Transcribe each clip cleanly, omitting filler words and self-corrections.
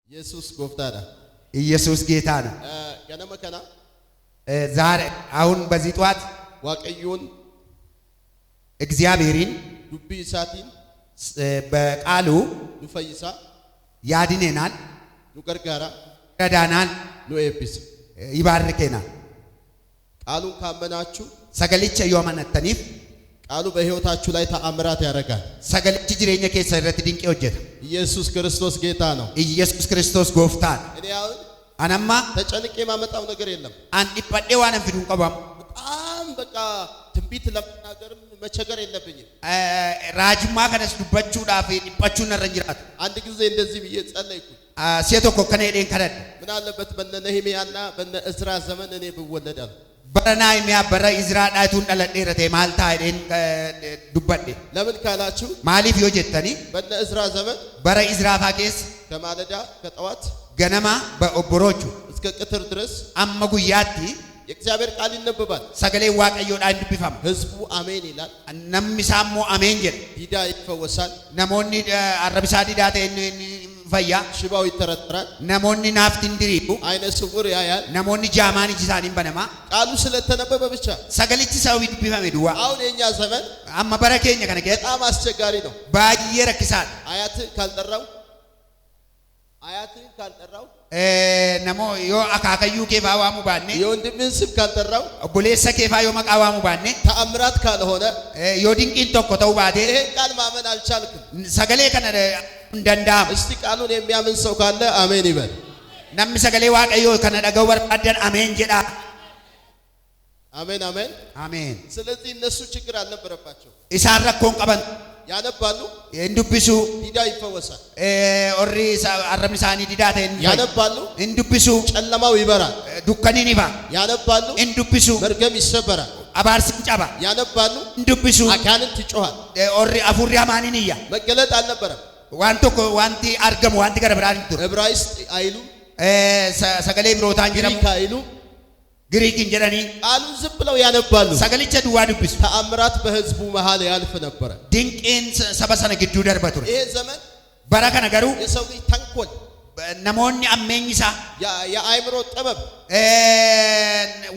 ኢየሱስ ጎፍታዳ ኢየሱስ ጌታ ነው። ገነመ ከና ዛሬ አሁን በዚህ ጧት ዋቀዩን እግዚአብሔርን ዱቢ ሳቲን በቃሉ ዱፈይሳ ያድነናል፣ ዱገርጋራ ረዳናል፣ ኑኤፒስ ይባርከናል። ቃሉን ካመናችሁ ሰገሊቸ yomanataniif ቃሉ በህይወታችሁ ላይ ተአምራት ያደርጋል። ሰገሊች ጅሬኛ ከሰ ረት ድንቅ ወጀተ ኢየሱስ ክርስቶስ ጌታ ነው። ኢየሱስ ክርስቶስ ጎፍታን እኔ አሁን አናማ ተጨንቄ ማመጣው ነገር የለም። አንዲ ጳዴዋን ፍዱን ቀባም በጣም በቃ ትንቢት ለመናገርም መቸገር የለብኝም። ራጅማ ከነስ ዱባቹ ዳፊ ዲባቹን ነረንጅራት አንድ ጊዜ እንደዚህ ብዬ ጸለይኩ። ሴቶ ኮከኔዴን ከረድ ምን አለበት በነ ነህምያና በነ እዝራ ዘመን እኔ ብወለዳል። በረና የሚያበረ ኢዝራ ዳይቱን ደለደረተ ማልታ አይደን ዱባዴ ለምን ካላችሁ ማሊፍ yojetani በነ እዝራ ዘመን በረ ኢዝራ ፋቄስ ከማለዳ ከጠዋት ገነማ በኦቦሮቹ እስከ ቅትር ድረስ አመጉያቲ የእግዚአብሔር ቃል ይነበባል። ሰገሌ ዋቀዮ ዳን ዱቢፋም ህዝቡ አሜን ይላል። ነምሳሞ አሜን ጀል ዲዳ ይፈወሳል። ነሞኒ አረብሳዲ ዳተ ፈያ ሽባው ይተረተራል። ነሞኒ ናፍት እንድሪቡ አይነ ስውር ያያል። ነሞኒ ጃማኒ ጂሳኒን በነማ ቃሉ ስለተነበበ ብቻ ሰገሊች ሰው ዱቢፋም ዱዋ አሁን የኛ ዘመን አማ በረከኛ ከነገ በጣም አስቸጋሪ ነው። ባየ ረክሳል አያት ካልጠራው ነሞ ዮ አካከዩ ኬፋዋሙ ባኔ የወንድምህን ስም ካልጠራው ቡሌሰ ኬፋ ዮ መቃዋሙ ባኔ ተአምራት ካልሆነ ዮ ድንቂን ቶኮ ተው ባዴ ይሄ ቃል ማመን አልቻልክም። ሰገሌ ከነ እንደንዳም እስቲ ቃሉን የሚያምን ሰው ካለ አሜን ይበል። ነም ሰገሌ ዋቀዮ ከነ ደገው በርባደን አሜን ጀዳ አሜን አሜን አሜን። ስለዚህ እነሱ ችግር አልነበረባቸው። ኢሳረኮን ቀበን ያነባሉ፣ እንዱብሱ ዲዳ ይፈወሳል። ኦሪ አረምሳኒ ዲዳተ ያነባሉ፣ እንዱብሱ ጨለማው ይበራል። ዱከኒን ይባ ያነባሉ፣ እንዱብሱ መርገም ይሰበራል። አባርሲን ጫባ ያነባሉ፣ እንዱብሱ አጋንንት ይጮሃል። ኦሪ አፉሪያ ማኒንያ መገለጥ አልነበረም። ዋንቶኮ ዋንቲ አርገም ዋንቲ ገረብራን ዱር ዕብራይስጥ አይሉ ሰገሌ ብሮታን ጅረም ግሪክ አይሉ ግሪክ እንጀራኒ ቃሉን ዝም ብለው ያነባሉ። ሰገሊቸ ዱዋ ዱብስ ተአምራት በህዝቡ መሃል ያልፍ ነበር። ድንቅን ሰበሰነ ግዱ ደርበቱር ይሄ ዘመን በረከ ነገሩ የሰው ልጅ ተንኮል ነሞኒ አመኝሳ የአእምሮ ጥበብ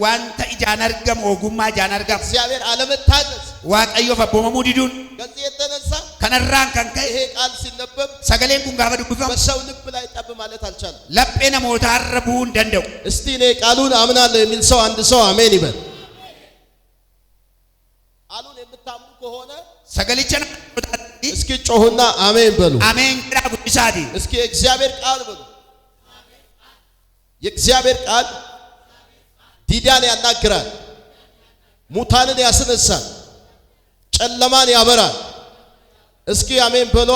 ዋንተ ኢጃን አርገም ኦጉማ ጃን አርገም እግዚአብሔር አለመታዘዝ ዋቀዮ ፈቦመሙ ዲዱን ከዚህ የተነሳ ከነራን ከንከ ይሄ ቃል ሲነበብ ሰገሌን ኩን ጋፈ ዱብፋም በሰው ልብ ላይ ጠብ ማለት አልቻለም። ለጴነ ሞታ አረቡ እንደንደው እስቲ እኔ ቃሉን አምናለሁ የሚል ሰው አንድ ሰው አሜን ይበል። ቃሉን የምታምኑ ከሆነ ሰገሊቸን እስኪ ጮሁና አሜን በሉ። አሜን ግራ ጉዲሳዲ እስኪ የእግዚአብሔር ቃል በሉ። የእግዚአብሔር ቃል ዲዳን ያናግራል፣ ሙታንን ያስነሳል፣ ጨለማን ያበራል። እስኪ አሜን በሉ።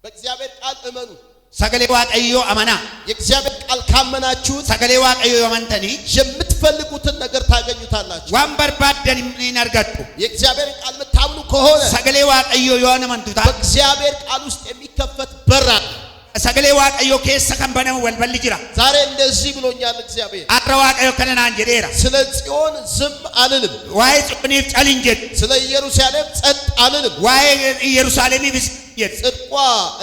በእግዚአብሔር ቃል እመኑ። ሰገሌ ዋቀዮ አመና የእግዚአብሔር ቃል ካመናችሁት ሰገሌ ዋቀዮ የመንተኒ የምትፈልጉትን ነገር ታገኙታላችሁ። ዋን በርባደን ይነርገጡ የእግዚአብሔር ቃል የምታምኑ ከሆነ ሰገሌ ዋቀዮ የሆነ መንቱታ በእግዚአብሔር ቃል ውስጥ የሚከፈት በር አለ። ሰገሌ ዋቀዮ ከሰ ከንበነው ወልበል ጅራ ዛሬ እንደዚህ ብሎኛል እግዚአብሔር። አረ ዋቀዮ ከነናን ጀዴራ ስለ ጽዮን ዝም አልልም፣ ዋይ ጽዮኒፍ ጨልንጀት ስለ ኢየሩሳሌም ጸጥ አልልም። ዋይ ኢየሩሳሌም ይብስ ጽድቋ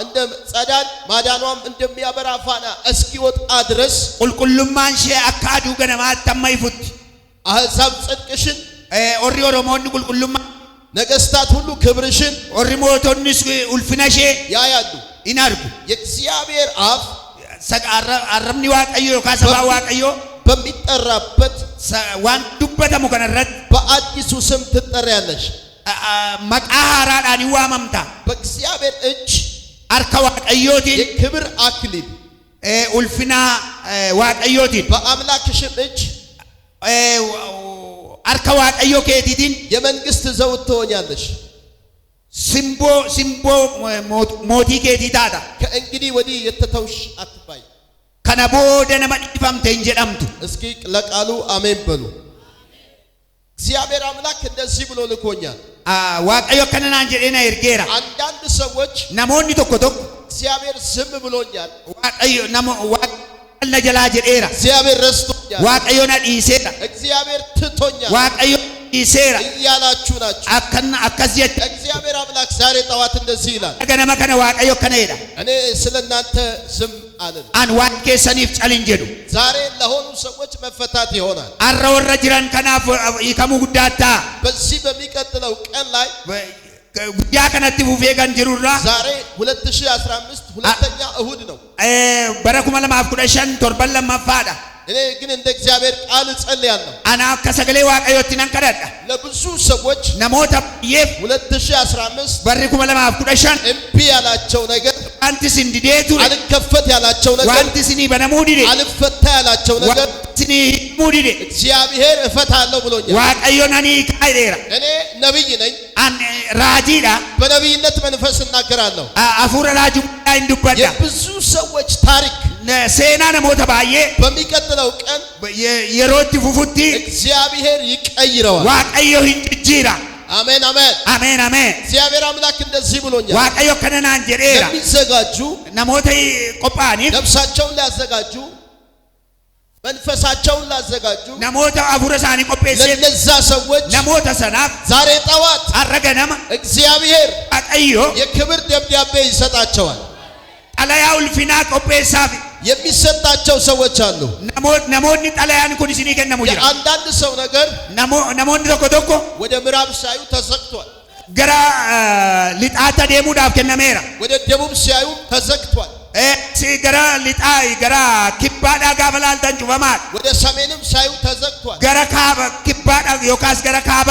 እንደ ጸዳል ማዳኗም እንደሚያበራ ፋና እስኪወጣ ድረስ ቁልቁልማን ሸ አካዱ ገነማ ተማይፉት አሕዛብ ጽድቅሽን ኦሪ ኦሮሞን ቁልቁልማ ነገስታት ሁሉ ክብርሽን ኦሪ ሞቶንስ ኡልፍነሼ ያያሉ። ኢናርጉ የእግዚአብሔር አፍ አረምኒ ዋቀዮ ካሰባ ዋቀዮ በሚጠራበት ዋን ዱበተሙ ከነረት በአዲሱ ስም ትጠሪያለሽ። መቃሃራዳኒ ዋመምታ በእግዚአብሔር እጅ አርከ ዋቀዮቲን የክብር አክሊል ኡልፍና ዋቀዮቲን በአምላክሽም እጅ አርከ ዋቀዮ ከቲቲን የመንግስት ዘውድ ትሆኛለሽ። ሲምቦ ሞቲ ከቲታታ ከእንግዲህ ወዲህ የተተውሽ አትባይ። ከነቦደ ነመዲፋምተ እንጀዳምቱ እስኪ ለቃሉ አሜን በሉ። እግዚአብሔር አምላክ እንደዚህ ብሎ ልኮኛል። ዋቀዮ ከነናን ጀዴና ይርጌራ አንዳንድ ሰዎች ነሞኒ ቶኮ ቶኮ እግዚአብሔር ዝም ብሎኛል፣ ዋቀዮ ነሞ ነጀላ ጀዴራ እግዚአብሔር ረስቶኛል፣ ዋቀዮ ነዲሴራ እግዚአብሔር ትቶኛል፣ ዋቀዮ ኢሴራ እያላችሁ ናችሁ። አከና አከዚየት እግዚአብሔር አምላክ ዛሬ ጠዋት እንደዚህ ይላል፣ ገነመ ከነ ዋቀዮ ከነይዳ እኔ ስለናንተ ዝም አልልም። አን ዋቄ ሰኒፍ ጫሊንጀዱ ዛሬ ለሆኑ ሰዎች መፈታት ይሆናል። አረወረ ጅራን ከናፍ ይከሙ ጉዳታ በዚህ በሚቀጥለው ቀን ላይ ጉያ ከነቲ ፉፌ ገን ጅሩራ ዛሬ 2015 ሁለተኛ እሁድ ነው። በረኩመ ለማፍ ኩደሸን ቶርበን ለማፋዳ እኔ ግን እንደ እግዚአብሔር ቃል ጸልያለሁ። አና ከሰገሌ ዋቀዮት ነንከዳዳ ለብዙ ሰዎች ነሞታ ይፍ 2015 በረኩመ ለማፍ ኩደሸን እምቢ ያላቸው ነገር አንቲስ እንዲዴቱ አልከፈት ያላቸው ነገር ዋንቲስኒ በነሙዲዴ አልፈታ ያላቸው ነገር ዋንቲስኒ ሙዲዴ እግዚአብሔር እፈታለሁ ብሎኛል። ዋቀዮናኒ ካይዴራ እኔ ነብይ ነኝ። አን ራጂዳ በነብይነት መንፈስ እናገራለሁ። አፉረ ራጁ እንዱበዳ የብዙ ሰዎች ታሪክ ሴና ነሞተ ባዬ በሚቀጥለው ቀን የሮቲ ፉፉቲ እግዚአብሔር ይቀይረዋል። ዋቀዮ ሂንጅራ አሜን አሜን አሜን አሜን። እግዚአብሔር አምላክ እንደዚህ ብሎኛል። ዋቀዮ ከነናን ጀሬራ የሚዘጋጁ ነሞተ ቆጳኒ ነፍሳቸውን ሊያዘጋጁ መንፈሳቸውን ላዘጋጁ ነሞተ አፉረሳኒ ቆጴሴ ለነዛ ሰዎች ነሞተ ሰናፍ ዛሬ ጠዋት አረገነማ እግዚአብሔር ዋቀዮ የክብር ደብዳቤ ይሰጣቸዋል። ጠላያውል ፊና ቆጴሳፊ የሚሰጣቸው ሰዎች አሉ። ነሞኒ ጠላያን ኩን ሲኒ ከነሙ ጅራ የአንዳንድ ሰው ነገር ነሞኒ ቶኮ ቶኮ ወደ ምዕራብ ሲያዩ ተዘግቷል። ገራ ሊጣታ ደሙዳፍ ከነሜራ ወደ ደቡብ ሲያዩ ተዘግቷል። ገራ ሊጣ ገራ ኪባዳ ጋበላልተን ጩፈማል ወደ ሰሜንም ሲያዩ ተዘግቷል። ገራ ካባ ኪባዳ ዮካስ ገራ ካባ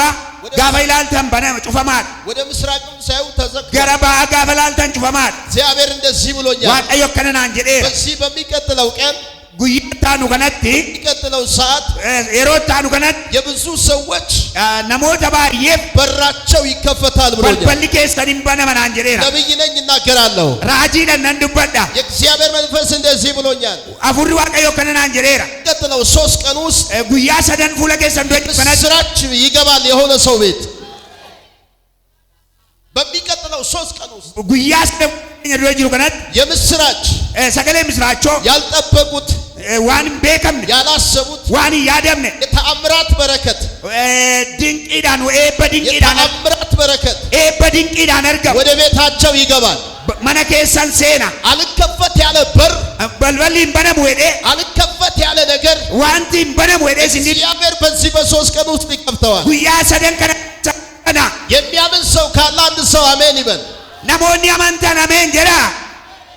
ጋበላልተን በነ ጩፈማል ወደ ምስራቅም ሲያዩ ተዘግቷል። ገራ ጋበላልተን ጩፈማል። እግዚአብሔር እንደዚህ ብሎኛል። ዋቀዮ ከነናን ጀዴራ በዚህ በሚቀጥለው ቀን ጉያታኑ ከነቲ በሚቀጥለው ሰዓት የሮታኑ ከነት የብዙ ሰዎች ነሞተ ባዬ በራቸው ይከፈታል ብሎኛል። በልኬ ሰኒም በነመናን ጀዴራ ነብይ ነኝ እናገራለሁ። ራጂ ለነንዱበዳ የእግዚአብሔር መንፈስ እንደዚህ ብሎኛል። አፉሪ ዋቀዮ ከነናን ጀዴራ በሚቀጥለው 3 ቀን ውስጥ ጉያ ሰደን ፉለኬ ሰንዶች ምስራች ይገባል የሆነ ሰው ቤት። በሚቀጥለው 3 ቀን ውስጥ ጉያ ሰደን ጅሩ ከነት የምስራች ሰገሌ ምስራቾ ያልጠበቁት ዋን ቤከም ያላሰቡት ዋን ያደምነ የተአምራት በረከት ድንቂዳን በድንቂዳን የተአምራት በረከት በድንቂዳን እርገም ወደ ቤታቸው ይገባል። መነኬሰን ሴና አልከፈት ያለ በር በልበሊን በነም ወዴ አልከፈት ያለ ነገር ዋንቲን በነም ወዴ ሲንዲ እግዚአብሔር በዚህ በ3 ቀን ውስጥ ይከፍተዋል። ጉያ ሰደን ከና የሚያምን ሰው ካለ አንድ ሰው አሜን ይበል። ነሞኒ አማንታን አሜን ጀራ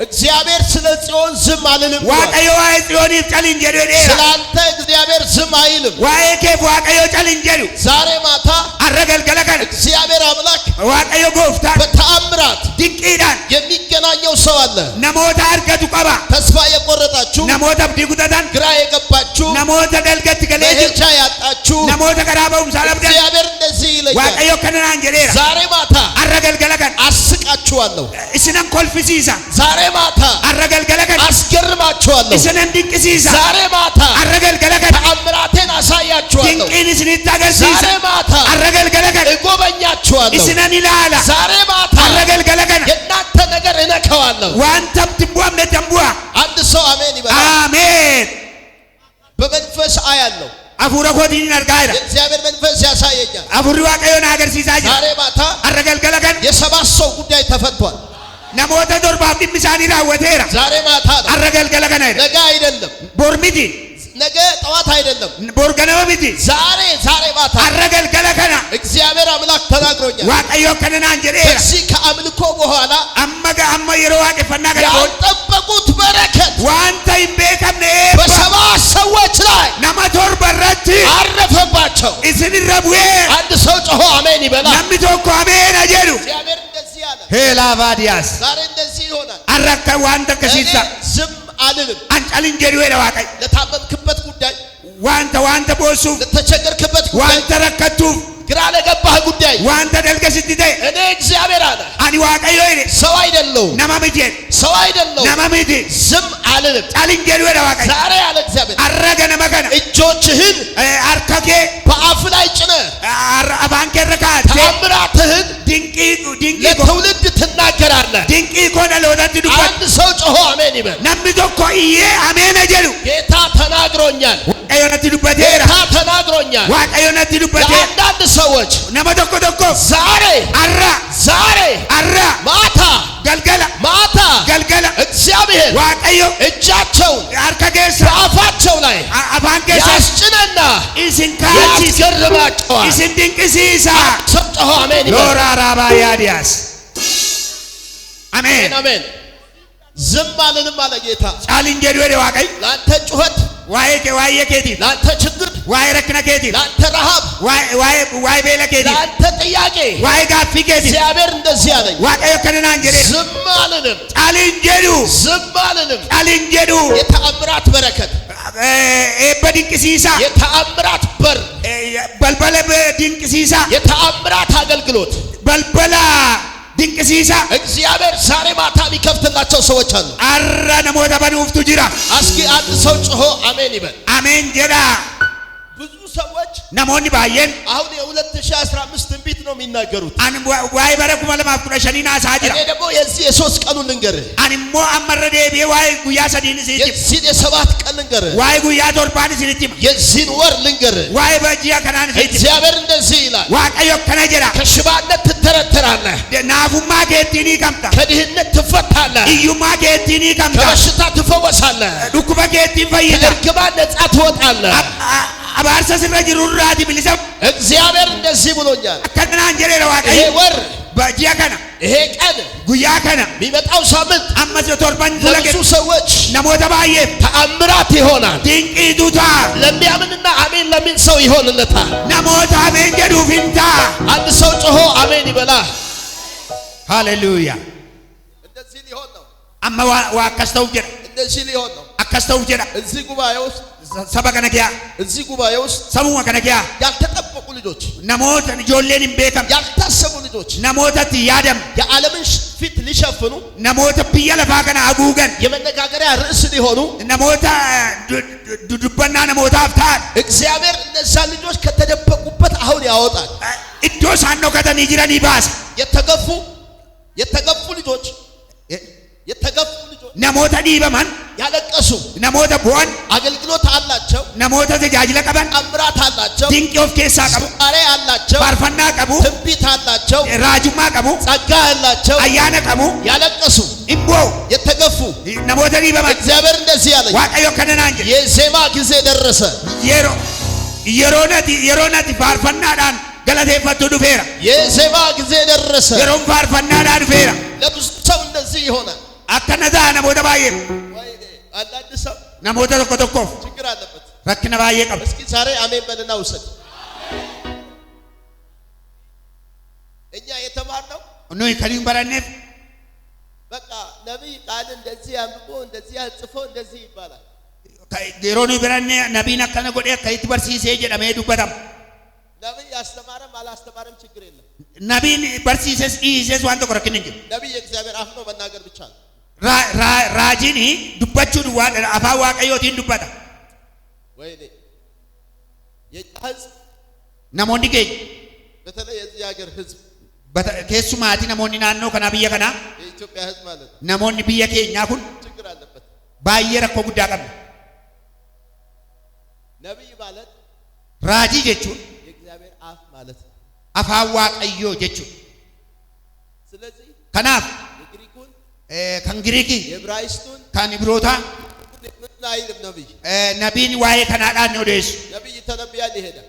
እግዚአብሔር ስለ ጽዮን ዝም አልልም። ዋቀዮ ዋይ ጽዮን ጨሊን ጀዱ ስላንተ እግዚአብሔር ዝም አይልም። ዋይ ከፍ ዋቀዮ ጨሊን ጀዱ ዛሬ ማታ አረገልገለከን እግዚአብሔር አምላክ ዋቀዮ ጎፍታ በተአምራት ድንቂዳን የሚገናኘው ሰው አለ። ነሞታ አርገቱ ቀባ ተስፋ የቆረጣችሁ ነሞታ ብዲጉተታን ግራ የገባችሁ ነሞታ ደልገት ገለጅ መሄጃ ያጣችሁ ነሞታ ቀራበውም ሳለብደ እግዚአብሔር እንደዚህ ይለኛል። ዋቀዮ ከነናን ጀዴራ ዛሬ ማታ አረገልገለከን አስቃችኋለሁ። እስነን ኮልፊሲሳ ዛሬ ማታ አረገልገለከን አስገርማችኋለሁ። እስነን ድንቅሲሳ ዛሬ ማታ አረገልገለከን ተአምራቴን አሳያችኋለሁ። ድንቅን ስንታገሲሳ ዛሬ ማታ አረገልገለከን እጎበኛችኋለሁ። እስነን ይላላ ዛሬ ማታ አረገልገለከን የእናንተ ነገር እነካዋለሁ። ዋንተም ትንቧም ነተንቧ አንድ ሰው አሜን ይበል። አሜን። በመንፈስ አያለሁ። አፉረ ኮዲን አርጋይራ የእግዚአብሔር መንፈስ ያሳየኛል። አፉሪ ዋቀዮን አገርሲሳጅ ዛሬ ማታ አረገልገለከን የ7 ሰው ጉዳይ ተፈቷል። ነሞተ ዶርባፍ ዲምሳኒ ራወቴራ ዛሬ ማታ ነው። አረገልገለከን ነገ አይደለም። ቦርሚቲ ነገ ጠዋት አይደለም። ቦርገነሚቲ ዛሬ ማታ አረገልገለከን እግዚአብሔር አምላክ ተናግሮኛል። ዋቀዮ ከነናን ጀዴራ እዚህ ከአምልኮ በኋላ አመ የሮ ዋቀፈና ገለ ያልጠበቁት በረከት ዋንተ ይቤከምነ በ7 ሰዎች ላይ ነመቶር በረት አረፈባቸው። እስን ረቡዬ አንድ ሰው ጮሆ አሜን ይበላ። ነምቶኮ አሜን አጀዱ እግዚአብሔር እንደዚህ አለ። ሄላ ቫዲያስ ዛሬ እንደዚህ ይሆናል። አረከ ዋንተ ከሲሳ እኔ ዝም አልልም። አንጫልን ጀዱ ሄላ ዋቀይ ለታመምክበት ጉዳይ፣ ዋንተ ቦሱ ለተቸገርክበት ጉዳይ፣ ዋንተ ረከቱ ግራ ለገባህ ጉዳይ ዋንተ ደልገስቲተ እኔ እግዚአብሔር አለ። አኒ ዋቀዮ ይኔ ሰው አይደለሁም። ነማሚቴ ሰው አይደለሁም። ነማሚቴ ዝም አልልም። ጫልን ጀዱ ሄላ ዋቀይ ዛሬ አለ እግዚአብሔር አረገ ነመከነ እጆችህን አርከኬ በአፍ ላይ ጭነህ አባንከ ረካት ተአምራትህን ድንቂ ለትውልድ ትናገራለህ። ድንቂ ኮነ ለወዳት ዱባ አንድ ሰው ጮሆ አሜን ይበል። ነምቶኮ ኢዬ አሜን አጀዱ ጌታ ተናግሮኛል። ተናግሮኛል። waaqayyo natti dubbateera ጌታ ተናግሮኛል። waaqayyo natti dubbateera ለአንዳንድ ሰዎች nama tokko tokko ዛሬ arra ማታ galgala እግዚአብሔር waaqayyo እጃቸውን harka keessa በአፋቸው ላይ afaan keessa ያስጭነና isin kaachisa ያስገርማቸዋል። isin dinqisiisa ሰጠሁ አሜን ይበል። loora rabayaadiyaas አሜን አሜን። ዝም አልልም አለ ጌታ። ጫልን jedhu jedhe waaqayyo ላንተ ጩኸት፣ waa'ee keetiif ላንተ ችግር፣ waa'ee rakkina keetiif ላንተ ረሃብ፣ waa'ee beela keetiif ላንተ ጥያቄ waa'ee gaaffii keetiif እግዚአብሔር እንደዚህ አለኝ። waaqayyo akkana naan jedhe ዝም አልልም፣ ጫልን jedhu ዝም አልልም። ጫልን jedhu የተአምራት በረከት፣ eebba dinqisiisaa የተአምራት በር፣ balbala dinqisiisaa የተአምራት አገልግሎት balbala dinqisiisaa እግዚአብሔር ዛሬ ማታ ሊከፍትላቸው ሰዎች አሉ። arra namoota banuuftu jira እስኪ አንድ ሰው ጮሆ አሜን ይበል። ameen jedha ብዙ ሰዎች namoonni baay'een አሁን የ2015 ትንቢት ነው የሚናገሩት። ani waa'ee bara 2015 naasaa እኔ jira ደግሞ የዚህ የሶስት ቀኑን ልንገርህ፣ ani immoo ammarra deebi'ee waa'ee guyyaa sadiin isinitti የዚህን የሰባት ቀን ልንገርህ፣ waa'ee guyyaa torbaan isinitti hima የዚህን ወር ልንገርህ። waa'ee bajjiya kanaan isinitti እግዚአብሔር እንደዚህ ይላል፣ waaqayyo akkana jedha ከሽባነት ትተረተራለህ፣ naafummaa keettiin hiikamta ከድህነት ትፈታለህ፣ hiyyummaa keettiin hiikamta ከበሽታ ትፈወሳለህ፣ dhukkuba keettiin fayyita ከእርግማን ነጻ ትወጣለህ። abaarsa sirra jirurraati bilisa እግዚአብሔር እንደዚህ ብሎኛል። akkana naan jedheera ይሄ waaqayyo ወር፣ bajjiya kana ይሄ ቀን፣ guyyaa kana የሚመጣው ሳምንት ammas torban fuula ለብዙ ሰዎች namoota baay'eef ተአምራት ይሆናል። dinqiitu ta'a ለሚያምንና አሜን ለሚል ሰው ይሆንለታል። namoota ameen jedhuuf hin ta'a አንድ ሰው ጮሆ አሜን ይበላ። haleluuyaa እንደዚህ ሊሆን ነው። amma waa akkas ta'uuf jedha እንደዚህ ሊሆን ነው። akkas ta'uuf jedha እዚህ ጉባኤ ውስጥ saba kana kiyaa እዚህ ጉባኤ ውስጥ sabuma kana kiyaa ያልተጠበቁ ልጆች፣ namoota ijoolleen hin beekamne ያልታሰቡ ልጆች namootatti yaadamne የዓለምን ፊት ሊሸፍኑ namoota biyya lafaa kana haguugan የመነጋገሪያ ርዕስ ሊሆኑ namoota dubbannaa namootaaf ta'an እግዚአብሔር እነዛን ልጆች ከተደበቁበት አሁን ያወጣል። iddoo isaan dhokatanii jiranii baasa የተገፉ ልጆች namoota dhiibaman ያለቀሱ namoota bu'an አገልግሎት አላቸው፣ namoota tajaajila qaban ተአምራት አላቸው፣ dinqii of keessaa qabu ሱባኤ አላቸው፣ faarfannaa qabu ትንቢት አላቸው፣ raajummaa qabu ጸጋ አላቸው፣ ayyaana qabu ያለቀሱ immoo የተገፉ namoota dhiibaman እግዚአብሔር እንደዚህ ያለኝ waaqayyo akkana naan jedhe የዜማ ጊዜ ደረሰ። yeroo nati faarfannaadhaan galateeffattu dhufeera የዜማ ጊዜ ደረሰ። yeroon faarfannaadhaan dhufeera ለብዙ ሰው እንደዚህ ይሆናል። akkana ta'a namoota baay'eef ወይኔ አንዳንድ ሰው namoota tokko tokkoof ችግር አለበት። rakkina baay'ee qabu እስኪ ዛሬ አሜን በልና ውሰድ። እኛ የተማርነው nuyi kan hin baranneef በቃ ነቢይ ቃል እንደዚህ አንብቦ እንደዚህ አጽፎ እንደዚህ ይባላል። yeroo nuyi baranne nabiin akkana godhee akka itti barsiisee jedhamee dubbatama ነቢይ አስተማረም አላስተማረም ችግር የለም። nabiin barsiises dhiises waan tokko rakkinni hin jiru ነቢይ የእግዚአብሔር አፍ ነው፣ መናገር ብቻ ነው። raajiin dubbachuun afaan waaqayyootiin dubbata ወይኔ የኛ ህዝብ namoonni keenya በተለይ የዚህ ሀገር ህዝብ keessumaatii namoonni naannoo kanaa biyya kanaa የኢትዮጵያ ህዝብ ማለት ነው namoonni biyya keenyaa kun ችግር አለበት። baay'ee rakkoo guddaa qabna ነቢይ ማለት raajii jechuun የእግዚአብሔር አፍ ማለት ነው። afaan waaqayyoo jechuun ስለዚህ kanaaf የግሪኩን kan giriikii የዕብራይስጡን kan ibrootaa ምን አይልም ነቢይ። nabiin waa'ee kanaadhaan odeessu ነቢይ ተነብያል ይሄዳል።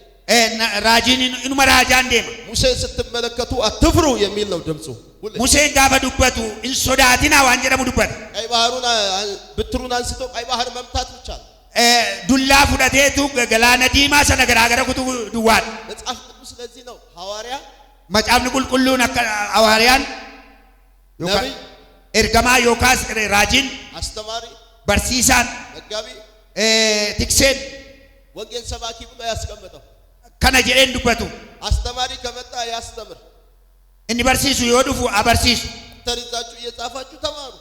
raajiin inuma raajaan deema ሙሴን ስትመለከቱ አትፍሩ የሚል ነው ድምፁ። museen gaafa dubbatu hin sodaatinaa waan jedhamu dubbata ቀይ ባህሩን ብትሩን አንስቶ ቀይ ባህር መምታት ብቻ ነው። dullaa fudhateetu galaana diimaa sana garaagara kutu duwwaadha መጽሐፍ ቅዱስ ስለዚህ ነው ሐዋርያ macaafni qulqulluun akka hawaariyaan ነቢይ ergamaa yookaas raajiin አስተማሪ barsiisaan መጋቢ tikseen ወንጌል ሰባኪ ብሎ ያስቀመጠው kana jedheen dubbatu አስተማሪ ከመጣ ያስተምር። inni barsiisu yoo dhufu abarsiisu ተሪዛችሁ እየጻፋችሁ ተማሩ።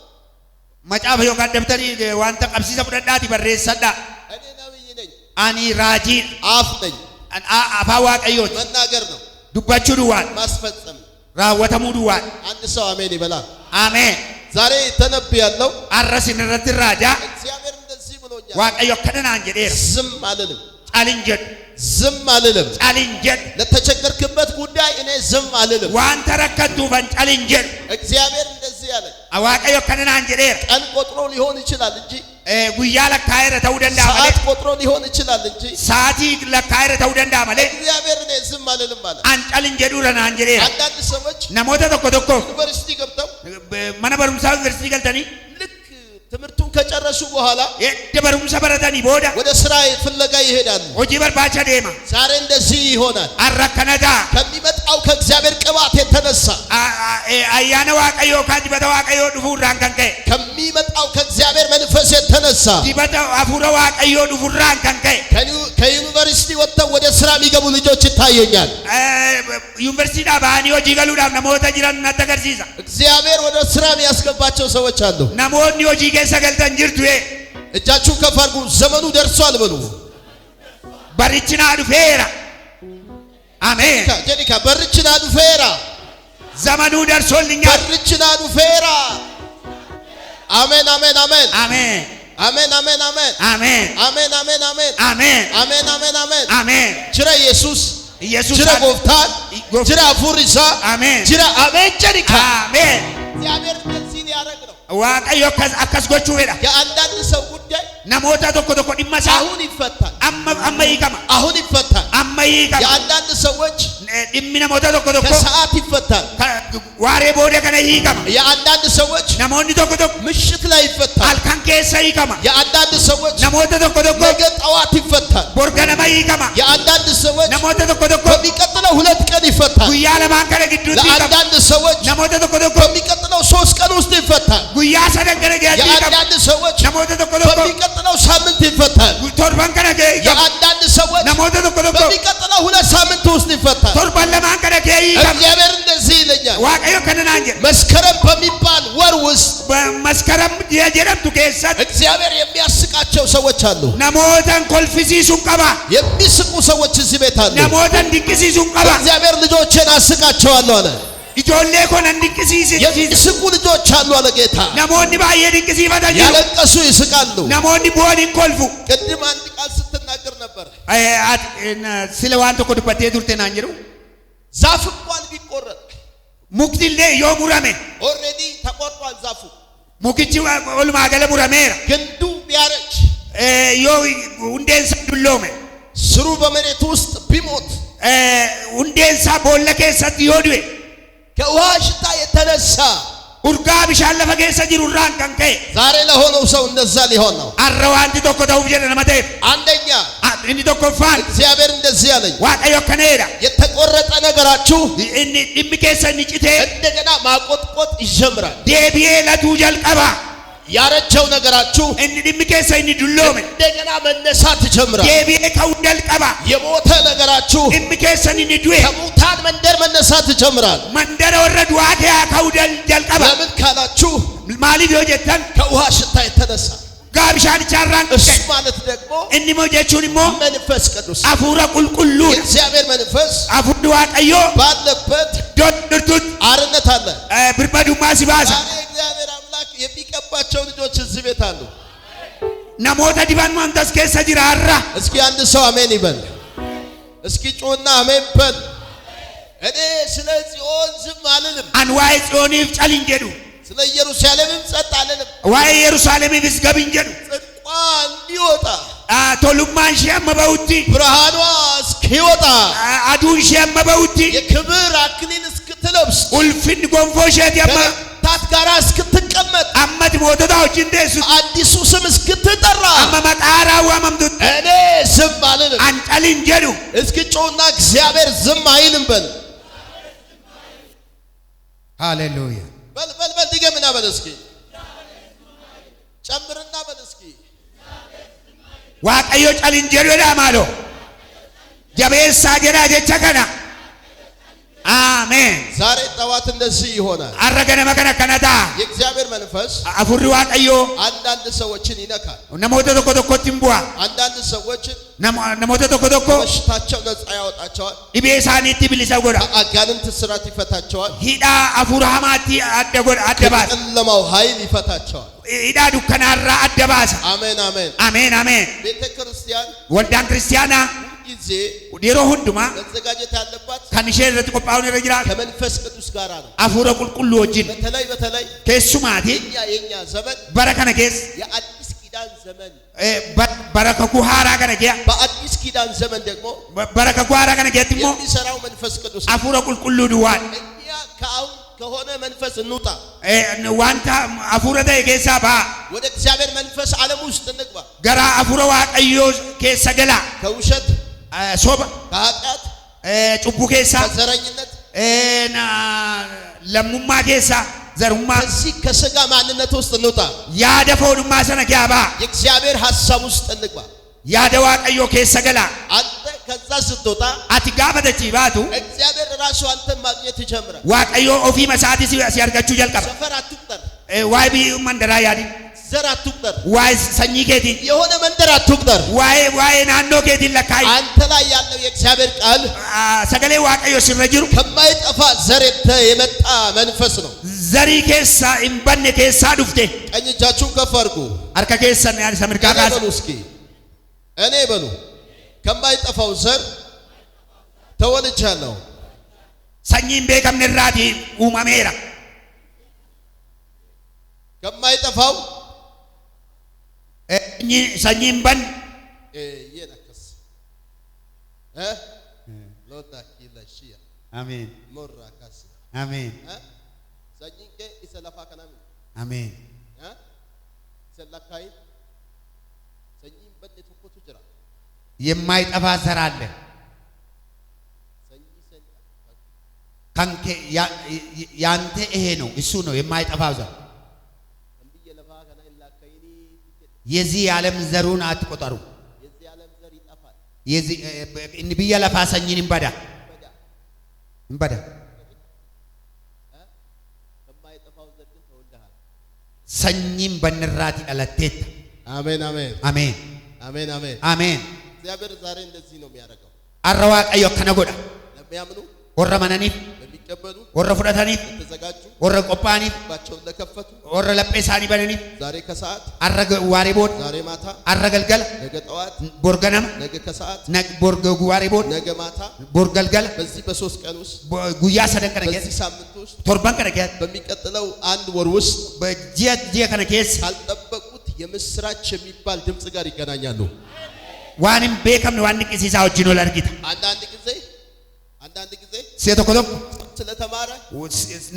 macaafa yookaan dabtarii wanta qabsiisa fudhadhaati barreessadhaa እኔ ነቢይ ነኝ፣ ani raajiin አፍ ነኝ። afaan waaqayyooti መናገር ነው፣ dubbachuu duwwaan ማስፈጸም። raawwatamuu duwwaan አንድ ሰው አሜን ይበላል። ameen ዛሬ ተነብያለሁ። arra sin irratti raajaa እግዚአብሔር እንደዚህ ብሎ ብሎኛል waaqayyo kanaan jedheera ዝም አልልም ጫልን jedhu ዝም አልልም ጫልን jedhu ለተቸገርክበት ጉዳይ እኔ ዝም አልልም waan tarakattuufan ጫልን jedhu እግዚአብሔር እንደዚህ ያለ waaqayyo kanaan jedheera ቀን ቆጥሮ ሊሆን ይችላል እንጂ guyyaa lakkaa'eera ta'uu danda'a malee ሰዓት ቆጥሮ ሊሆን ይችላል እንጂ sa'aatii lakkaa'eera ta'uu danda'a malee እግዚአብሔር እኔ ዝም አልልም ማለት an ጫልን jedhuudha naan jedheera አንዳንድ ሰዎች namoota tokko tokko ዩኒቨርሲቲ ገብተው mana barumsaa yuunivarsiitii galtanii ልክ ትምህርቱን ከጨረሱ በኋላ edda barumsa baratanii booda ወደ ስራ ፍለጋ ይሄዳሉ hojii barbaacha deema ዛሬ እንደዚህ ይሆናል har'a akkana ta'a ከሚመጣው ከእግዚአብሔር ቅባት የተነሳ ayyaana waaqayyoo kan dibata waaqayyoo dhufuurraan kan ka'e ከሚመጣው ከእግዚአብሔር መንፈስ የተነሳ dibata hafuura waaqayyoo dhufuurraan kan ka'e ከዩኒቨርሲቲ ወጥተው ወደ ስራ የሚገቡ ልጆች ይታየኛል yuunivarsiitiidhaa bahanii hojii galuudhaaf namoota jiran natti agarsiisa እግዚአብሔር ወደ ስራ የሚያስገባቸው ሰዎች አሉ namoonni hojii keessa galtan jirtu እጃችሁን ከፍ አድርጉ ዘመኑ ደርሷል በሉ barichi naa dhufeera አሜን ጀኒካ በርች ና ዱፌራ ዘመኑ ደርሶልኛል በርች ና ዱፌራ አሜን አሜን አሜን አሜን አሜን አሜን አሜን አሜን አሜን አሜን አሜን አሜን አሜን አሜን አሜን አሜን ጅራ ኢየሱስ ኢየሱስ ጅራ ጎፍታን ጅራ ፉሪሳ አሜን ጅራ አሜን ጀኒካ አሜን እግዚአብሔር እንደዚህ ሊያደርግ ነው waaqayyo akkas gochuu fedha የአንዳንድ ሰው ጉዳይ namoota tokko tokko dhimma isaa አሁን ይፈታል amma hiikama አሁን ይፈታል amma hiikama የአንዳንድ ሰዎች dhimmi namoota tokko tokko ከሰዓት ይፈታል waaree booda kana hiikama የአንዳንድ ሰዎች namoonni tokko tokko ምሽት ላይ ይፈታል halkan keessa hiikama የአንዳንድ ሰዎች namoota tokko tokko ነገ ጠዋት ይፈታል borga nama hiikama የአንዳንድ ሰዎች namoota tokko tokko በሚቀጥለው 2 ቀን ይፈታል guyyaa lamaan kana gidduutti hiikama ለአንዳንድ ሰዎች namoota tokko tokko በሚቀጥለው 3 ቀን ውስጥ ይፈታል guyyaa sadan kana geejjiba የአንዳንድ ሰዎች namoota tokko tokko በሚቀጥለው ሳምንት ይፈታል torban kana geejjiba የአንዳንድ ሰዎች namoota tokko tokko በሚቀጥለው 2 ሳምንት ውስጥ ይፈታል torban lamaan kana geejjiba እግዚአብሔር እንደዚህ ይለኛል waaqayyo kanaan jedhe መስከረም በሚባል ወር ውስጥ maskaram jedhamtu keessatti እግዚአብሔር የሚያስቃቸው ሰዎች አሉ namootan kolfisiisuun qaba የሚስቁ ሰዎች እዚህ ቤት አሉ namootan dinqisiisuun qaba እግዚአብሔር ልጆችን አስቃቸዋለሁ አለ ijoollee koo nan dinqisiisi የሚስቁ ልጆች አሉ አለ ጌታ namoonni baay'ee dinqisiifatan jiru ያለቀሱ ይስቃሉ namoonni bu'an hin kolfu ቅድም አንድ ቃል ስትናገር ነበር sila waan tokko dubbattee turte naan jedhu ዛፍ እንኳን ቢቆረጥ muktillee yoo murame ኦልሬዲ ተቆርጧል ዛፉ mukichi walumaa gala murameera ግንዱ ቢያረጅ yoo hundeensa dulloome ስሩ በመሬት ውስጥ ቢሞት hundeensa boolla keessatti yoo du'e ከውሃ ሽታ የተነሳ urgaa bishaan lafa keessa jiru irraan kan ka'e ዛሬ ለሆነው ሰው እንደዛ ሊሆን ነው har'a wanti tokko ta'uuf jedha nama ta'eef አንደኛ inni tokkoffaan እግዚአብሔር እንደዚህ ያለኝ waaqayyo akkaneedha የተቆረጠ ነገራችሁ inni dhimmi keessa inni citee እንደገና ማቆጥቆጥ ይጀምራል deebi'ee latuu jalqaba ያረጀው ነገራችሁ inni dhimmi keessa inni dulloome እንደገና መነሳት ይጀምራል deebi'ee ka'uu jalqaba የሞተ ነገራችሁ dhimmi keessa inni du'e ከሙታን መንደር መነሳት ይጀምራል mandara warra du'aa keessaa ka'uu jalqaba ለምን ካላችሁ maaliif yoo jettan ከውሃ ሽታ የተነሳ gaa bishaanichaarraan እሱ ማለት ደግሞ inni immoo jechuun immoo መንፈስ ቅዱስ hafuura qulqulluu የእግዚአብሔር መንፈስ hafuurri waaqayyoo ባለበት doddirtutti አርነት አለ birmadummaa si baasa ዛሬ እግዚአብሔር አምላክ የሚቀባቸው ልጆች እዚህ ቤት አሉ namoota diban mantas keessa jira har'a እስኪ አንድ ሰው አሜን ይበል እስኪ ጮና አሜን በል እኔ ስለ ጽዮን ዝም አልልም an waa'ee tsiyooniif calin jedhu ስለ ኢየሩሳሌምም ጸጥ አልልም waa'ee yerusaalemiifis gabin jedhu ጽድቋ እንዲወጣ tolummaan ishee amma ba'utti ብርሃኗ እስኪወጣ aduun ishee amma ba'utti የክብር አክሊል እስክትለብስ ulfinni gonfoo isheeti amma ከመታት ጋር እስክትቀመጥ ammati mootota wajjin teessu አዲሱ ስም እስክትጠራ amma maqaa raawwamamtutti እኔ ዝም አልልም an calin jedhu እስኪ ጮና እግዚአብሔር ዝም አይልም በል ሃሌሉያ በል በል በል ድገምና በል እስኪ ጨምርና በል እስኪ waaqayyo calin jedhu jedha maaloo jabeessaa jedha jecha kana አሜን ዛሬ ጠዋት እንደዚህ ይሆናል አረገነ መከነ ከነታ የእግዚአብሔር መንፈስ አፉሪ ዋቀዮ አንዳንድ ሰዎችን ይነካል ነሞተ ተኮ ተኮቲም ቡአ አንዳንድ ሰዎችን ነሞተ ተኮ ተኮ በሽታቸው ነፃ ያወጣቸዋል ኢቤሳኒቲ ቢሊሳ ጎዳ አጋንንት ስራት ይፈታቸዋል ሂዳ አፉራ ሐማቲ አደባስ ከጨለማው ኃይል ይፈታቸዋል ሂዳ ዱከናራ አደባስ አሜን አሜን አሜን አሜን ቤተክርስቲያን ወልዳን ክርስቲያና ጊዜ ዲሮ ሁንዱማ መዘጋጀት ያለባት ከንሼ ለተቆጳውን ረጅራ ከመንፈስ ቅዱስ ጋር ነው አፉረ ቁልቁሉ ወጅን በተለይ ከሱማቲ የኛ ዘመን በረከነ ኬስ የአዲስ ኪዳን ዘመን በረከኩ ሃራ ከነገያ በአዲስ ኪዳን ዘመን ደግሞ በረከኩ ሃራ ከነገያትሞ የሚሰራው መንፈስ ቅዱስ አፉረ ቁልቁሉ ድዋን እኛ ከሆነ መንፈስ እንውጣ ዋንታ አፉረ ደጌሳ ባ ወደ እግዚአብሔር መንፈስ ዓለም ውስጥ እንግባ ገራ አፉረ ዋቀዮ ኬሰ ገላ ከውሸት ሶባ ከኃጢአት ጩቡ ኬሳ ከዘረኝነት ለሙማ ኬሳ ዘሩማ እዚህ ከሥጋ ማንነት ውስጥ እንውጣ ያደፈውንማ ሰነኪያባ የእግዚአብሔር ሐሳብ ውስጥ እንግባ ያደዋ ቀዮ ኬሰ ገላ አንተ ከዛ ስትወጣ አትጋፈተቺ ባቱ እግዚአብሔር ራሱ አንተን ማግኘት ይጀምራል ዋቀዮ ኦፊ መሳቲ ሲያርጋቹ ጀልቀባ ሰፈር አትቁጠር ዋይ ቢ መንደራ ያዲ ዘር አትቁጠር ዋይ ሰኚ ኬቲ የሆነ መንደር አትቁጠር ዋይ ናኖ ኬቲ ለካይ አንተ ላይ ያለው የእግዚአብሔር ቃል ሰገሌ ዋቀዮ ሲረጅሩ ከማይጠፋ ዘር የመጣ መንፈስ ነው ዘሪ ኬሳ ኢምባኔ ኬሳ ዱፍቴ ቀኝ እጃችሁን ከፍ አድርጉ አርከ ኬሳ ያዲ ሰምርካ ካስ እስኪ እኔ በሉ ከማይጠፋው ዘር ተወልጃለሁ ሰኚን ቤከምንራቲ ኡማሜራ ከማይጠፋው ሰኚን በን የነከስ ሎታ ኪለሺያ አሜን ሞራ ካስ አሜን ሰኚን ኢሰላፋ ከናም አሜን ሰላካይ ሰኚን በን ተቆጡ ጅራ የማይጠፋ ዘር አለ ካንከ ያንተ ይሄ ነው እሱ ነው የማይጠፋው ዘር የዚህ ዓለም ዘሩን አትቆጠሩ የዚህ ዓለም ዘር ይጠፋል የዚህ እንብየ ለፋ ሰኚን እንበዳ ከማይጠፋው ዘር ግን ተወልደሃል ሰኚን በንራት ይለተት አሜን አሜን አሜን አሜን አሜን አሜን እግዚአብሔር ዛሬ እንደዚህ ነው የሚያደርገው አረዋ ቀዮ ከነጎዳ ለሚያምኑ ወረ መነኒፍ ለሚቀበሉ ወረ ፍረታኒፍ ለተዘጋጁ ወረ ቆጳኒፍ ባቸውን ለከፈቱ ወረ ለጴሳኒ በነኒፍ ዛሬ ከሰዓት አረገ ዋሬ ቦድ ዛሬ ማታ አረገልገል ነገ ጠዋት ቦርገነም ነገ ከሰዓት ቦርገ ዋሬ ቦድ ነገ ማታ ቦርገልገል በዚህ በ3 ቀን ውስጥ ጉያ ሰደቀነ በዚህ ሳምንት ውስጥ ቶርባን ከነገ በሚቀጥለው አንድ ወር ውስጥ በጂያ ከነኬስ ካልጠበቁት የምስራች የሚባል ድምጽ ጋር ይገናኛሉ ዋንም ቤከም ዋን ቂሲሳ ወጅኖ ለርጊታ አንዳንድ ጊዜ ሴተኮዶም ስለተማረ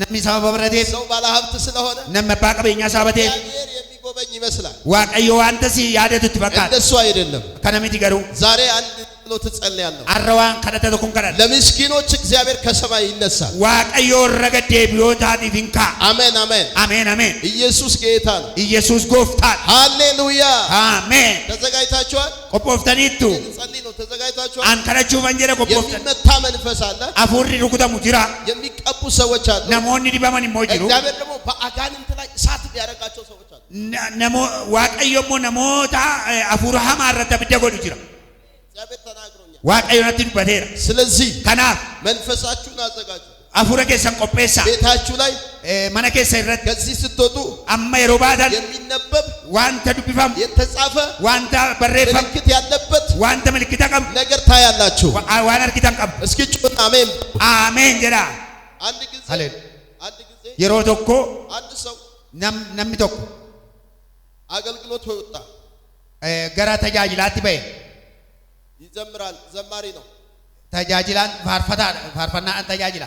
ነሚ ሰበብረቴ ሰው ባለ ሀብት ስለሆነ ነመባቀበኛ ሳበቴ እግዚአብሔር የሚጎበኝ ይመስላል ዋቀዮ አንተሲ ያደቱት በቃል እንደሱ አይደለም ከነሚት ይገሩ ዛሬ አንድ ጸሎት ጸልያለሁ አረዋን ከነተኩም ከነ ለምስኪኖች እግዚአብሔር ከሰማይ ይነሳል ዋቀዮ ረገዴ ቢዮታቲ ፊንካ አሜን አሜን አሜን አሜን ኢየሱስ ጌታ ነው ኢየሱስ ጎፍታል ሃሌሉያ አሜን ተዘጋጅታችኋል ቆጶፍተኒቱ ጸልይ ነው ተዘጋጅታችኋል አንከረቹ መንጀረ ቆጶፍተን የሚመታ መንፈስ አለ አፉሪ ሩኩተሙ ጅራ የሚቀቡ ሰዎች አሉ ነሞኒ ዲበመን ሞጅሩ እግዚአብሔር ደግሞ በአጋንንት ላይ እሳት ሊያረጋቸው ሰዎች አሉ ነሞ ዋቀዮሞ ነሞታ አፉራ ሐማረተ ብደጎዱ ጅራ እግዚአብሔር ተናግሮኛል ዋቀዮነት ዱበቴራ ስለዚህ ከናፍ መንፈሳችሁን አዘጋጁ አፉረ ኬሰን ቆጴሳ ቤታችሁ ላይ መነ ኬሰ ይረት ከዚህ ስትወጡ አማ የሮባዳን የሚነበብ ዋንተ ዱቢፋም የተጻፈ ዋንታ በሬፋም ምልክት ያለበት ዋንተ ምልክት ቀም ነገር ታያላችሁ ዋን አርኪታን ቀም እስኪ ጩና አሜን አሜን ጀዳ አንድ ጊዜ የሮ ቶኮ አንድ ሰው ነም ቶኮ አገልግሎት ወጣ ገራ ተጃጅላት በይ ይዘምራል ዘማሪ ነው ተጃጅላን ፋርፈና ተጃጅላ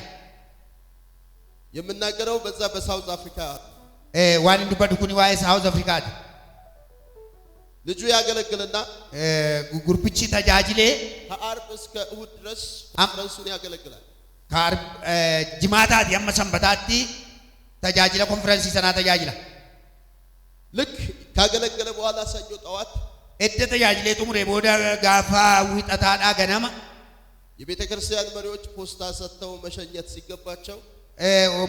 የምናገረው በዛ በሳውዝ አፍሪካ ዋን እንዱበዱ ኩኒ ዋይ ሳውዝ አፍሪካ ልጁ ያገለግልና ጉርብቺ ተጃጅሌ ከአርብ እስከ እሁድ ድረስ ኮንፈረንሱን ያገለግላል ከአርብ ጅማታት ያመሰንበታቲ ተጃጅለ ኮንፈረንስ ሰና ተጃጅላ ልክ ካገለገለ በኋላ ሰኞ ጠዋት እደ ተጃጅሌ ጡሙሬ ቦዳ ጋፋ ዊጣታዳ ገናማ የቤተ ክርስቲያን መሪዎች ፖስታ ሰጥተው መሸኘት ሲገባቸው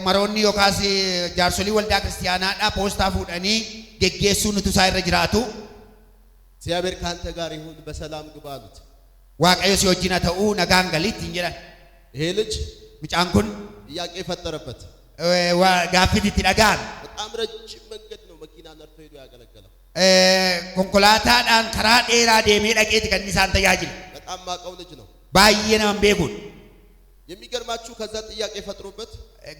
መሮኒ ዮካስ ጃርሶሊ ወልዳ ክርስቲያናዳ ፖስታ ፉደኒ ገጌሱን ቱሳይረ ጅራቱ እግዚአብሔር ካንተ ጋር ይሁን በሰላም ግባ አሉት። ዋቀዮ ሲወጂና ተኡ ነጋን ገሊት እንጀራን ይሄ ልጅ ምጫንኩን ጥያቄ ፈጠረበት። ጋፊት ይትዳጋን በጣም ረጅም መንገድ ነው መኪና ነርቶ ሄዶ ያገለገለው። ኮንኮላታዳን ከራ ዴራ ዴሜ ዳቄት ከኒሳን ተያጅል በጣም ማቀው ልጅ ነው። ባየነም ቤጉን የሚገርማችሁ ከዛ ጥያቄ ፈጥሮበት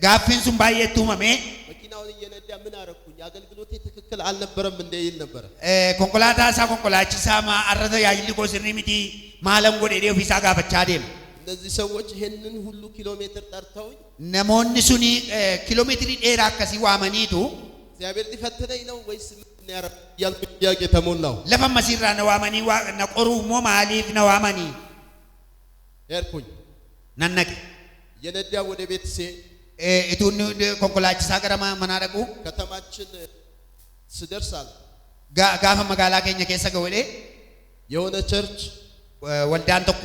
ጋፊንሱን ባየቱ መሜ መኪናውን እየነዳ ምን አረኩኝ አገልግሎቴ ትክክል አልነበረም እንደ ይል ነበር። ኮንኮላታ ሳ ኮንኮላቺሳ ማ አረተ ያጅል ኮስሪሚቲ ማለም ጎዴ ዴው ፊሳ ጋፈቻ ዴም እነዚህ ሰዎች ይሄንን ሁሉ ኪሎ ሜትር ጠርተውኝ ነሞኒ ሱኒ ኪሎ ሜትር ዴራ ከሲ ዋመኒቱ እግዚአብሔር ሊፈትነኝ ነው ወይስ ምን ያረኩ ያልኩ ጥያቄ ተሞላው። ለፈመሲራ ነዋመኒ ነቆሩ ሞ ማሊፍ ነዋመኒ ያርኩኝ ነነቅ የነዳ ወደ ቤት ሲሄድ እቱን ኮንኮላቺሳ ገረማ መናደቁ ከተማችን ስደርሳል ጋፈ መጋላ ከኛ ከሰ ገወሌ የሆነ ቸርች ወልዳን ተኩ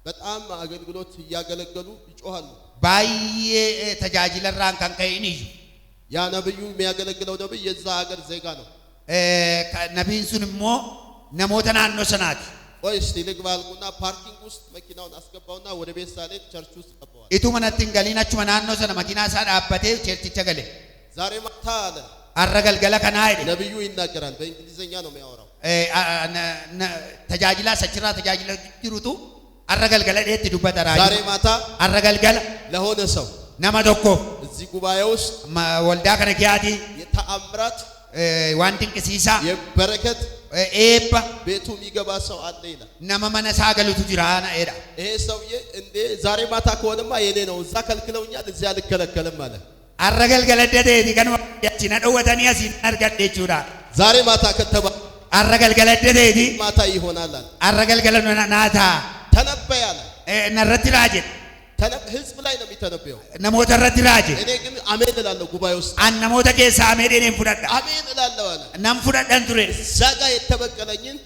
በጣም አገልግሎት ያገለገሉ ይጮሃሉ። ባየ ተጃጅለራን ካንከይኒ ያ ነብዩ የሚያገለግለው ነብይ የዛ ሀገር ዜጋ ነው። ነብዩን ሱንሞ ነሞተና አንወሰናት ወይስ ልግባልኩና ፓርኪንግ ውስጥ መኪናውን አስገባውና ወደ ቤት ሳልሄድ ቸርች ውስጥ ገባው። ኢቱ መነቲን ገሊናቹ መናኖ ሰነ መኪና ሳዳ አባቴ ቸርች ተገለ ዛሬ ማታ አለ አረገልገለ ከና አይደ ነብዩ ይናገራል። በእንግሊዘኛ ነው የሚያወራው። ተጃጅላ ሰችራ ተጃጅላ ጅሩቱ አረገልገለ ዴት ዱበተራ ዛሬ ማታ አረገልገለ ለሆነ ሰው ነማዶኮ እዚህ ጉባኤ ውስጥ ወልዳ ከነኪያቲ የተአምራት ዋንቲን ከሲሳ የበረከት ኤባ ቤቱ የሚገባ ሰው አለ ይላል። ነመመነሳ ገሉቱ ጅራና ኤዳ ይሄ ሰውዬ እንዴ ዛሬ ማታ ከሆነማ የኔ ነው እዛ ከልክለውኛል እዚህ አልከለከልም አለ። አረገልገለ ደደ ዲገን ያቺና ደወተኒ ያሲን አርገደ ጁራ ዛሬ ማታ ከተባ አረገልገለ ደደ ዲ ማታ ይሆናል አለ። አረገልገለ ናታ ተነበያለ ነረቲ ራጀ ህዝብ ላይ ነው የሚተነበየው። ነሞተ ረቲ ራጀ እኔ ግን አሜን እላለሁ ጉባኤ ውስጥ አን ነሞተ ከሳ አሜን እኔን ፉዳዳ አሜን እላለሁ አለ። ነም ፉዳዳን ቱሬ ዛጋ የተበቀለኝን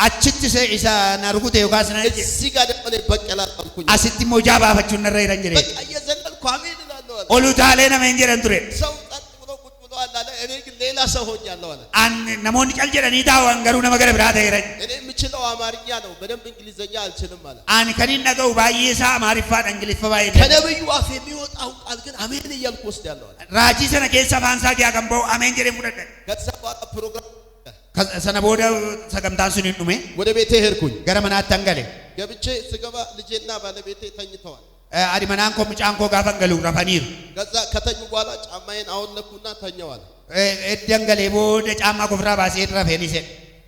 አችት ኢሳ ናርጉቴ ዮጋስና እዚህ ጋር ደግሞ በቀላል አልኩኝ አሲቲ ሞጃ ባፈቹ ነረ ይረንጀሬ በቃ እየዘለልኩ አሜን እላለሁ አለ። ኦሉታሌ ነመንጀረን ቱሬ ሰው ጠጥ ብሎ ቁጭ ብሎ አለ። እኔ ግን ሌላ ሰው ሆኛለሁ አለ። አን ነሞን ጨልጀረኒ ታዋን ገሩ ነመገረ ብራተ ይረን እኔ የምችለው አማርኛ ነው በደንብ እንግሊዘኛ አልችልም አለ። አን ከኒን ነገው ባይሳ ማሪፋ እንግሊዝ ፈባይ ከነብዩ አፍ የሚወጣው ቃል ግን አሜን እያልኩ ወስዳለሁ አለ። ራጂ ሰነ ከሳ ፋንሳ ያገንበው አሜን ጀሬ ፉዳዳ ከዛ በኋላ ፕሮግራም ሰነ ቦደ ሰገምታን ሱን ዱሜ ወደ ቤቴ ሄድኩኝ። ገረመናት ተንገለ ገብቼ ስገባ ልጄና ባለቤቴ ተኝተዋል። አዲመናን ኮ ምጫንኮ ጋፈንገሉ ረፈኒር ከዛ ከተኙ በኋላ ጫማዬን አወለኩና ተኛዋል። እደንገለ ቦደ ጫማ ኮፍራ ባሴ ረፈኒሴ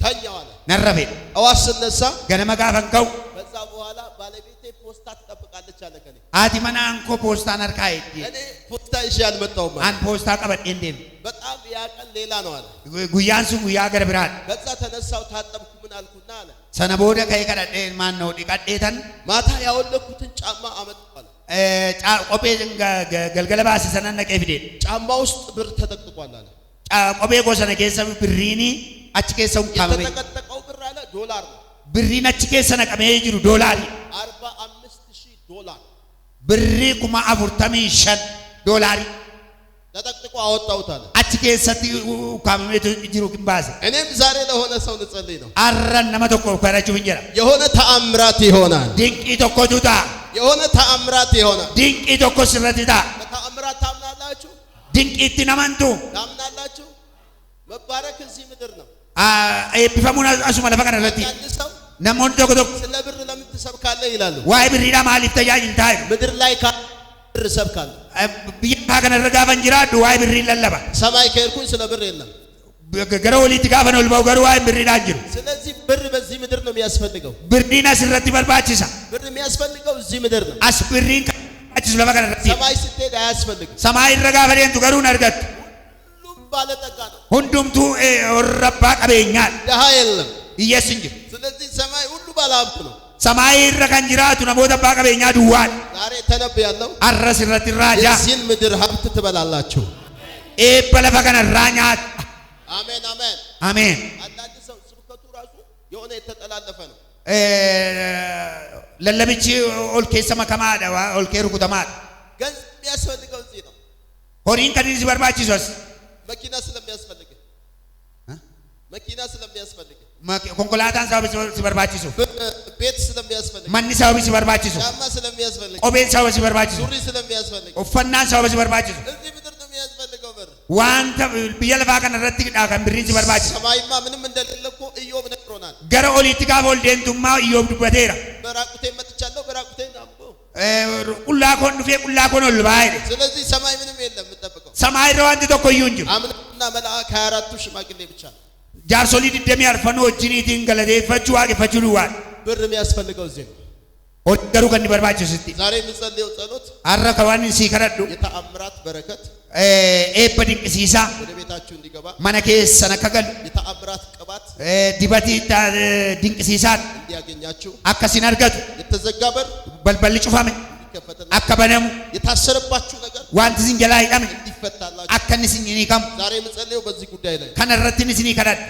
ተኛዋል። ነረፈ አዋስ ስነሳ ገነመ ጋፈንከው ከዛ በኋላ ባለቤቴ ፖስታ ትጠብቃለች አለ ከኔ አዲመናን ኮ ፖስታ ነርካይ እኔ ፖስታ ይዤ አልመጣሁም። አን ፖስታ ቀበድ እንዴም በጣም ያቀል ሌላ ነው አለ። ጉያንሱ ጉያ ገር ብራን ከዛ ተነሳው ታጠብኩ ምን አልኩና አለ ሰነ ቦደ ከይ ከደደ ማን ነው ዲቀዴተን ማታ ያወለኩትን ጫማ አመጣሁ። ቆጴ ገልገለ ባስ ሰነነ ቀፍዴ ጫማ ውስጥ ብር ተጠቅጥቋል አለ። ቆጴ ጎሰነ ከሰም ብሪኒ አች ከሰው ካመ የተጠቀጠቀው ብር አለ ዶላር ነው። ብሪን አች ከሰነ ቀመ ይጅሩ ዶላር 45000 ዶላር ብሪ ኩማ አፉርተሚ ሸን ዶላር ተጠቅጥቆ አወጣሁት አለ። አች ከሰቲ ካመሜቱ ይጅሩ ግንባስ እኔም ዛሬ ለሆነ ሰው ልጸልይ ነው። አረን ነመተኮ ፈራቹ እንጀራ የሆነ ተአምራት ይሆናል። ድንቂ ተኮቱታ የሆነ ተአምራት ይሆናል። ድንቂ ተኮስረቲታ በተአምራት ታምናላችሁ? ድንቂ ትነመንቱ ታምናላችሁ? መባረክ እዚህ ምድር ነው። ኤፒፈሙና አሱማ ለፈቀረ ረቲ አንድ ሰው ነሞን ዶክዶ ስለ ብር ለምን ትሰብካለህ ይላሉ። ዋይ ብሪዳ ማሊፍ ተያጅ እንታይ ምድር ላይ ብር ሰብካለሁ። ብየፋ ከነ ረጋፈን ጅራዱ ዋይ ብሪ ለለባ ሰማይ ከሄድኩኝ ስለ ብር የለም። ገረወሊት ጋፈን ወልባው ገሩ ዋይ ብሪ ዳጅሩ ስለዚህ ብር በዚህ ምድር ነው የሚያስፈልገው። ብርዲና ስረቲ በልባችሳ ብር የሚያስፈልገው እዚህ ምድር ነው። አስ ብሪን ካችስ ለፈቀረ ረቲ ሰማይ ስትሄድ አያስፈልግም። ሰማይ ረጋፈን ቱ ገሩ ነርገት ሁሉም ባለጠጋ ነው። ሁንዱምቱ ወረባ ቀበኛል ደሃ የለም ኢየሱስ። ስለዚህ ሰማይ ሁሉ ባለሀብት ነው። ሰማይ ረከን ጅራቱ ነሞተ ባቀበኛ ዱዋል ዛሬ ተነብያለሁ። አረስ ረቲ ራጃ የዚህን ምድር ሀብት ትበላላችሁ። በለፈቀነ ራኛት አሜን አሜን አሜን። አንዳንድ ሰው ስብከቱ ራሱ የሆነ የተጠላለፈ ነው። ለለብቺ ኦልኬ ሰማከማዳ ኦልኬ ሩኩተማድ ገንዘብ የሚያስፈልገው እዚህ ነው። ሆሪን ከዲዚ በርባቺሶስ መኪና ስለሚያስፈልግ መኪና ስለሚያስፈልግ ኮንኮላታን ሳው ሲበርባቺሱ ቤት ስለሚያስፈልግ ማን ሳው ሲበርባቺሱ ጫማ ስለሚያስፈልግ ቆቤን ሳው ሲበርባቺሱ ሱሪ ስለሚያስፈልግ ኡፈናን ሳው ሲበርባቺሱ እዚህ ምድር ነው የሚያስፈልገው ብር ዋንተ ቢየለፋ ከነ ረቲ ዳከን ብሪን ሲበርባቺሱ ሰማይማ ምንም እንደሌለ እኮ ኢዮብ ነግሮናል። ገረ ኦሊቲ ጋር ወልደንቱማ ኢዮብ ዱበቴራ በራቁቴ መጥቻለሁ በራቁቴ ናምቦ ቁላኮን ዱፌ ቁላኮን ወልባይ ስለዚህ ሰማይ ምንም የለም የምጠብቀው ሰማይ ረዋንት ተቆዩ እንጂ አምላክና መልአክ 24ቱ ሽማግሌ ብቻ ጃርሶሊ ድደሚ አርፈኖ ጂኒቲን ገለዴፈቹ ዋቂፈቹ ዱዋል ብር የሚያስፈልገው እዚህ ነው። ወደሩ ከን በርባቸው ስቲ ዛሬ የምንጸልየው ጸሎት አረከዋን ሲከረዱ የተአምራት በረከት ኤበዲቅ ሲሳ ወደ ቤታችሁ እንዲገባ ማነከ ሰነከገል የተአምራት ቅባት ዲበቲ ድንቅ ሲሳን እንዲያገኛችሁ አከሲን አርገቱ የተዘጋ በር በልበል ጩፋም አከበነሙ የታሰረባችሁ ነገር ዋንት ዝንጀላ ይዳም እንዲፈታላችሁ አከንስኝ እኔ ከም ዛሬ የምንጸልየው በዚህ ጉዳይ ላይ ከነረትን ስኒ ከዳድ